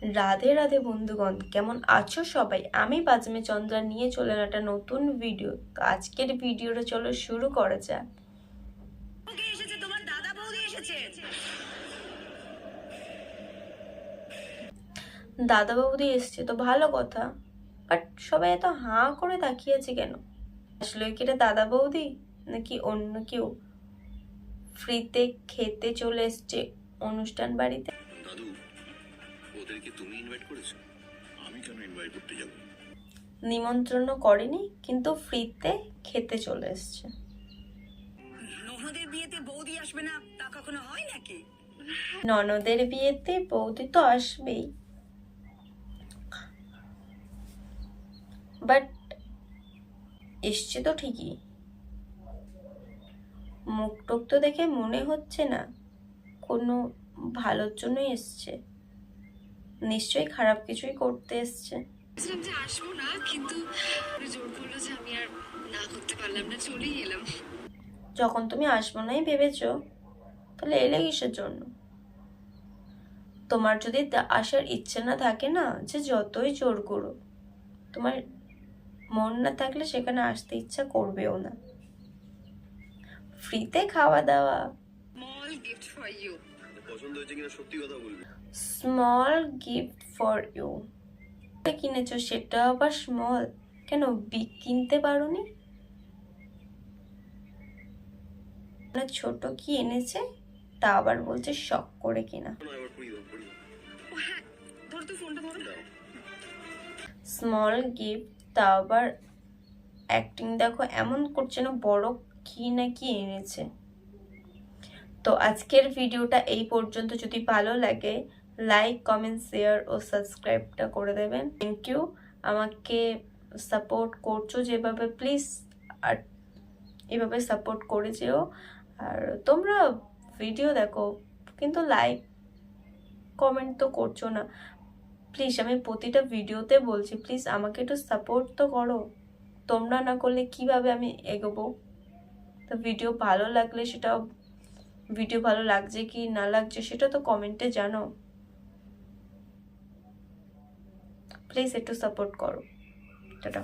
রাধে রাধে বন্ধুগণ, কেমন আছো সবাই? আমি বাজমে চন্দ্রা নিয়ে চলে এলাম একটা নতুন ভিডিও। তো আজকের ভিডিওটা চলো শুরু করা যাক। দাদা বৌদি এসছে তো ভালো কথা, বাট সবাই এত হাঁ করে তাকিয়েছে কেন? আসলে কি এটা দাদা বৌদি নাকি অন্য কেউ ফ্রিতে খেতে চলে এসছে অনুষ্ঠান বাড়িতে? দাদু, ওদেরকে তুমি ইনভাইট করেছো? আমি কেন ইনভাইট করতে যাব? নিমন্ত্রণ করেনি, কিন্তু ফ্রিতে খেতে চলে এসছে। ননদের বিয়েতে বৌদি আসবে না তা কখনো হয় নাকি? ননদের বিয়েতে বৌদি তো আসবেই, বাট এসছে তো ঠিকই। মুখ টুক তো দেখে মনে হচ্ছে না কোনো ভালোর জন্যই এসছে, নিশ্চয়ই খারাপ কিছুই করতে এসছে। যে আসবো না, কিন্তু জোর করলো যে আমি আর না করতে পারলাম না, চলেই এলাম। যখন তুমি আসবো নাই ভেবেছো, তাহলে এলে কিসের জন্য? তোমার যদি আসার ইচ্ছে না থাকে না, যে যতই জোর করো, তোমার মন না থাকলে সেখানে আসতে ইচ্ছা করবেও না। ফ্রিতে খাওয়া দাওয়া, স্মল গিফট ফর ইউ। পছন্দ হয়েছে কিনা সত্যি কথা বলবি। স্মল গিফট ফর ইউ কিনেছো, সেটা আবার স্মল কেন? বিগ কিনতে পারোনি? ছোট কি এনেছে তা আবার বলছে শখ করে কিনা। ধর তো ফোনটা, ধরো। স্মল গিফট তা আবার অ্যাক্টিং দেখো, এমন করছে না বড় কি না কি এনেছে। তো আজকের ভিডিওটা এই পর্যন্ত। যদি ভালো লাগে লাইক, কমেন্ট, শেয়ার ও সাবস্ক্রাইবটা করে দেবেন। থ্যাংক ইউ, আমাকে সাপোর্ট করছো যেভাবে, প্লিজ আর এভাবে সাপোর্ট করে যেও। আর তোমরা ভিডিও দেখো কিন্তু লাইক কমেন্ট তো করছো না। প্লিজ, আমি প্রতিটা ভিডিওতে বলছি, প্লিজ আমাকে একটু সাপোর্ট তো করো। তোমরা না করলে কিভাবে আমি এগোবো? তো ভিডিও ভালো লাগলে সেটা, ভিডিও ভালো লাগছে কি না লাগছে সেটা তো কমেন্টে জানো। প্লিজ একটু সাপোর্ট করো। টাটা।